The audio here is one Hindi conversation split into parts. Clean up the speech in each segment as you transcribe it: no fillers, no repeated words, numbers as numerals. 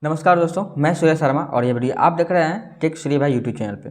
नमस्कार दोस्तों, मैं सूर्य शर्मा और ये वीडियो आप देख रहे हैं टेक श्री भाई यूट्यूब चैनल पे।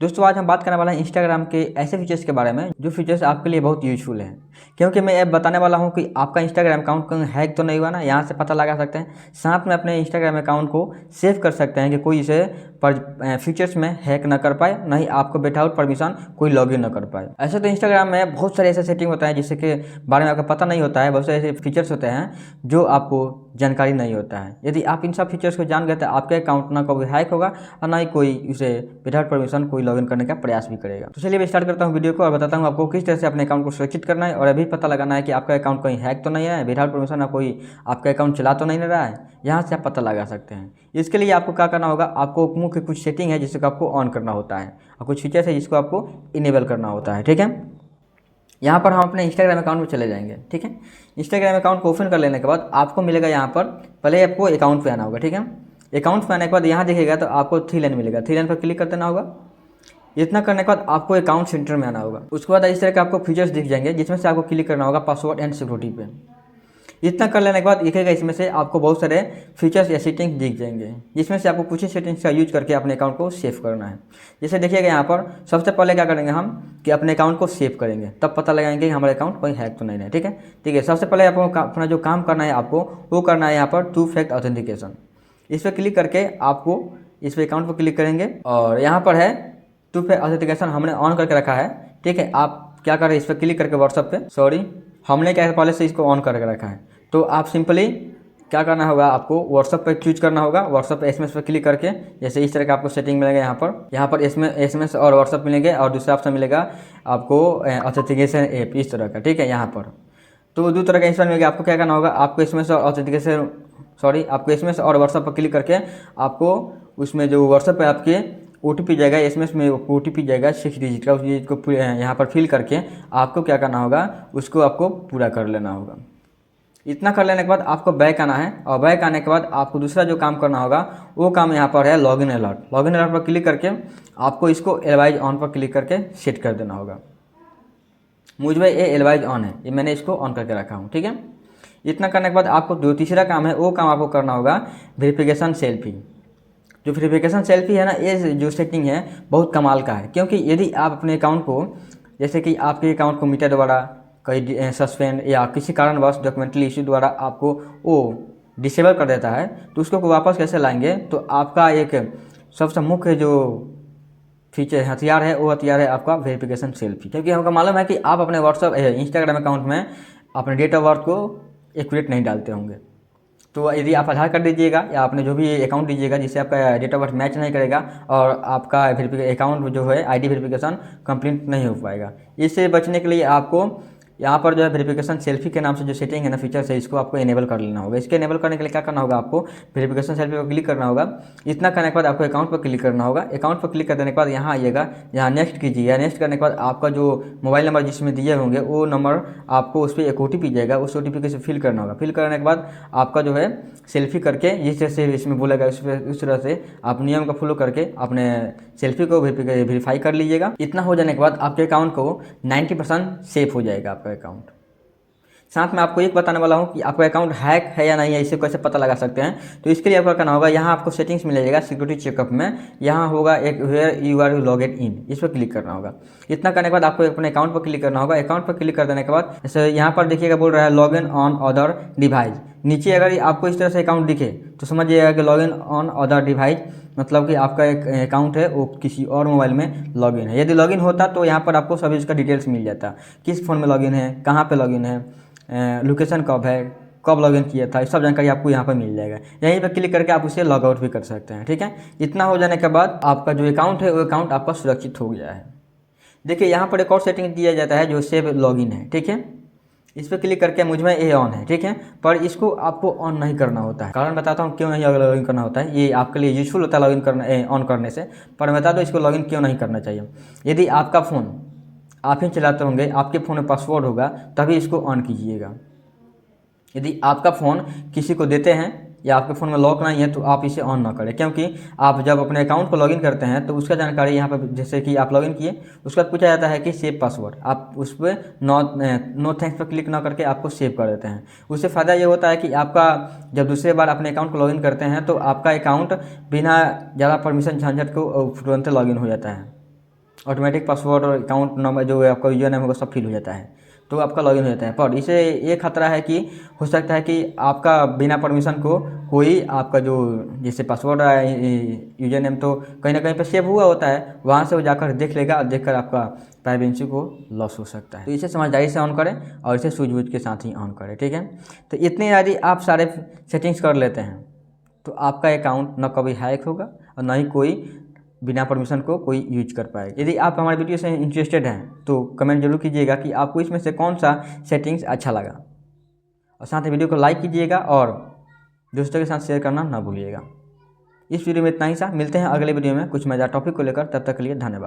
दोस्तों आज हम बात करने वाला हैं इंस्टाग्राम के ऐसे फीचर्स के बारे में जो फीचर्स आपके लिए बहुत यूजफुल हैं, क्योंकि मैं अब बताने वाला हूं कि आपका इंस्टाग्राम अकाउंट कहीं हैक तो नहीं हुआ ना। यहां से पता लगा सकते हैं, साथ में अपने इंस्टाग्राम अकाउंट को सेव कर सकते हैं कि कोई इसे फीचर्स में हैक ना कर पाए, नहीं आपको विदाउट परमिशन कोई लॉगिन ना कर पाए। ऐसे तो इंस्टाग्राम में बहुत सारे ऐसे सेटिंग होता है जिसके बारे में आपको पता नहीं होता है, बहुत सारे ऐसे फीचर्स होते हैं जो आपको जानकारी नहीं होता है। यदि आप इन सब फीचर्स को जान गए तो आपके अकाउंट ना कभी हैक होगा और ना ही कोई उसे विदाउट परमिशन कोई लॉगिन करने का प्रयास भी करेगा। तो चलिए मैं स्टार्ट करता हूं वीडियो को और बताता हूं आपको किस तरह से अपने अकाउंट को सुरक्षित करना है और अभी पता लगाना है कि आपका अकाउंट कहीं हैक तो नहीं है, विदाउट परमिशन ना कोई आपका अकाउंट चला तो नहीं रहा है। यहाँ से आप पता लगा सकते हैं। इसके लिए आपको क्या करना होगा, आपको मुख्य कुछ सेटिंग है जिसको आपको ऑन करना होता है और कुछ फीचर्स है जिसको आपको इनेबल करना होता है। ठीक है, यहाँ पर हम अपने इंस्टाग्राम अकाउंट में चले जाएंगे। ठीक है, इंस्टाग्राम अकाउंट को ओपन कर लेने के बाद आपको मिलेगा यहाँ पर, पहले आपको अकाउंट पे आना होगा। ठीक है, अकाउंट पे आने के बाद यहाँ देखिएगा तो आपको 3 लाइन मिलेगा, 3 लाइन पर क्लिक कर देना होगा। इतना करने के बाद आपको अकाउंट सेंटर में आना होगा। उसके बाद इस तरह के आपको फीचर्स दिख जाएंगे जिसमें से आपको क्लिक करना होगा पासवर्ड एंड सिक्योरिटी पे। इतना कर लेने के बाद दिखेगा इसमें से आपको बहुत सारे फीचर्स या सेटिंग्स दिख जाएंगे जिसमें से आपको कुछ ही सेटिंग्स का यूज करके अपने अकाउंट को सेव करना है। जैसे देखिएगा यहाँ पर सबसे पहले क्या करेंगे हम कि अपने अकाउंट को सेव करेंगे, तब पता लगाएंगे कि हमारे अकाउंट कोई हैक तो नहीं है। ठीक है, सबसे पहले आपको अपना जो काम करना है आपको वो करना है यहाँ पर 2 फैक्टर ऑथेंटिकेशन। इस पर क्लिक करके आपको इस पर अकाउंट पर क्लिक करेंगे और यहाँ पर है 2 फैक्टर ऑथेंटिकेशन हमने ऑन करके रखा है। ठीक है, आप क्या करें इस पर क्लिक करके व्हाट्सएप पे, हमने क्या पहले से इसको ऑन करके रखा है, तो आप सिंपली क्या करना होगा, आपको व्हाट्सएप पे चूज करना होगा। व्हाट्सएप पे एसएमएस पे क्लिक करके जैसे इस तरह का आपको सेटिंग मिलेगा। यहाँ पर एसएमएस और व्हाट्सएप मिलेंगे और दूसरा ऑप्शन मिलेगा आपको ऑथेंटिकेशन ऐप इस तरह का। ठीक है, यहाँ पर तो 2 तरह का इंस्टॉल मिलेगा। आपको क्या करना होगा, आपको एसएमएस और आपको एसएमएस और व्हाट्सएप पर क्लिक करके आपको उसमें जो व्हाट्सएप पे आपके OTP जाएगा, एसएमएस में OTP जाएगा 6 डिजिट का, उस डिजिट को यहाँ पर फिल करके आपको क्या करना होगा, उसको आपको पूरा कर लेना होगा। इतना कर लेने के बाद आपको बैक आना है और बैक आने के बाद आपको दूसरा जो काम करना होगा वो काम यहाँ पर है लॉगिन अलर्ट। लॉगिन अलर्ट पर क्लिक करके आपको इसको एलवाइज ऑन पर क्लिक करके सेट कर देना होगा। मुझ में ये एलवाइज ऑन है, ये मैंने इसको ऑन करके रखा हूँ। ठीक है, इतना करने के बाद आपको जो तीसरा काम है वो काम आपको करना होगा वेरिफिकेशन सेल्फी। जो वेरिफिकेशन सेल्फी है ना, ये जो सेटिंग है बहुत कमाल का है, क्योंकि यदि आप अपने अकाउंट को, जैसे कि आपके अकाउंट को मीटर द्वारा कहीं सस्पेंड या किसी कारणवश डॉक्यूमेंटरी इशू द्वारा आपको वो डिसेबल कर देता है, तो उसको वापस कैसे लाएंगे, तो आपका एक सबसे मुख्य जो फीचर हथियार है वो हथियार है आपका वेरिफिकेशन सेल्फी। क्योंकि हमको मालूम है कि आप अपने व्हाट्सएप इंस्टाग्राम अकाउंट में अपने डेट ऑफ बर्थ को एक्यूरेट नहीं डालते होंगे। तो यदि आप आधार कार्ड दीजिएगा या आपने जो भी अकाउंट दीजिएगा जिससे आपका डेट ऑफ बर्थ मैच नहीं करेगा और आपका अकाउंट जो है ID वेरिफिकेशन कंप्लीट नहीं हो पाएगा। इससे बचने के लिए आपको यहाँ पर जो है वेरिफिकेशन सेल्फी के नाम से जो सेटिंग है ना, फीचर्स है, इसको आपको इनेबल कर लेना होगा। इसके इनेबल करने के लिए क्या करना होगा, आपको वेरिफिकेशन सेल्फी पर क्लिक करना होगा। इतना करने के बाद आपको अकाउंट पर क्लिक करना होगा। अकाउंट पर क्लिक कर देने के बाद यहाँ आइएगा, यहाँ नेक्स्ट कीजिएगा। नेक्स्ट करने के बाद आपका जो मोबाइल नंबर जिसमें दिए होंगे वो नंबर आपको उस पर एक OTP जाएगा, उस OTP को फिल करना होगा। फिल करने के बाद आपका जो है सेल्फी करके जिस तरह से इसमें बोलेगा उस तरह से आप नियम को फॉलो करके अपने सेल्फी को वेरीफाई कर लीजिएगा। इतना हो जाने के बाद आपके अकाउंट को 90% सेफ हो जाएगा आपका अकाउंट। साथ में आपको एक बताने वाला हूँ कि आपका अकाउंट हैक है या नहीं है, इसे कैसे पता लगा सकते हैं। तो इसके लिए आपका करना होगा, यहाँ आपको सेटिंग्स मिलेगा सिक्योरिटी चेकअप में, यहाँ होगा एक वेयर यू आर लॉगड इन, इस पर क्लिक करना होगा। इतना करने के बाद आपको अपने अकाउंट पर क्लिक करना होगा। अकाउंट पर क्लिक कर देने के बाद जैसे यहाँ पर देखिएगा बोल रहा है लॉगिन ऑन अदर डिवाइस। नीचे अगर आपको इस तरह से अकाउंट दिखे तो समझिएगा कि लॉगिन ऑन अदर डिवाइस मतलब कि आपका एक अकाउंट है वो किसी और मोबाइल में लॉगिन है। यदि लॉगिन होता तो यहाँ पर आपको सभी इसका डिटेल्स मिल जाता, किस फ़ोन में लॉगिन है, कहाँ पे लॉगिन है, लोकेशन कब है, कब लॉगिन किया था, सब जानकारी आपको यहाँ पर मिल जाएगा। यहीं पर क्लिक करके आप उसे लॉग आउट भी कर सकते हैं। ठीक है, इतना हो जाने के बाद आपका जो अकाउंट है वो अकाउंट आपका सुरक्षित हो गया है। देखिए यहाँ पर एक और सेटिंग दिया जाता है जो सेव लॉगिन है। ठीक है, इस पर क्लिक करके मुझ में ये ऑन है। ठीक है, पर इसको आपको ऑन नहीं करना होता है। कारण बताता हूँ क्यों नहीं लॉगिन करना होता है, ये आपके लिए यूजफुल होता है लॉगिन करना ऑन करने से, पर बता दो इसको लॉगिन क्यों नहीं करना चाहिए। यदि आपका फ़ोन आप ही चलाते होंगे, आपके फ़ोन में पासवर्ड होगा, तभी इसको ऑन कीजिएगा। यदि आपका फ़ोन किसी को देते हैं या आपके फ़ोन में लॉक नहीं है तो आप इसे ऑन ना करें, क्योंकि आप जब अपने अकाउंट को लॉगिन करते हैं तो उसका जानकारी यहाँ पर, जैसे कि आप लॉगिन किए उसके बाद पूछा जाता है कि सेव पासवर्ड, आप उस पर नो थैंक्स पर क्लिक ना करके आपको सेव कर देते हैं। उससे फ़ायदा ये होता है कि आपका जब दूसरे बार अपने अकाउंट को लॉगिन करते हैं तो आपका अकाउंट बिना ज़्यादा परमिशन झंझट को तुरंत लॉगिन हो जाता है, ऑटोमेटिक पासवर्ड और अकाउंट नंबर जो आपका यूजर नेम होगा सब फिल हो जाता है, तो आपका लॉगिन हो जाता है। पर इसे ये खतरा है कि हो सकता है कि आपका बिना परमिशन को कोई आपका जो जैसे पासवर्ड यूजर नेम तो कहीं ना कहीं पर सेव हुआ होता है, वहाँ से वो जाकर देख लेगा और देखकर आपका प्राइवेसी को लॉस हो सकता है। तो इसे समझदारी से ऑन करें और इसे सूझबूझ के साथ ही ऑन करें, ठीक है। तो इतने यदि आप सारे सेटिंग्स कर लेते हैं तो आपका अकाउंट न कभी हैक होगा और न ही कोई बिना परमिशन को कोई यूज कर पाएगा। यदि आप हमारे वीडियो से इंटरेस्टेड हैं तो कमेंट जरूर कीजिएगा कि आपको इसमें से कौन सा सेटिंग्स अच्छा लगा, और साथ ही वीडियो को लाइक कीजिएगा और दोस्तों के साथ शेयर करना ना भूलिएगा। इस वीडियो में इतना ही सा, मिलते हैं अगले वीडियो में कुछ मज़ेदार टॉपिक को लेकर, तब तक के लिए धन्यवाद।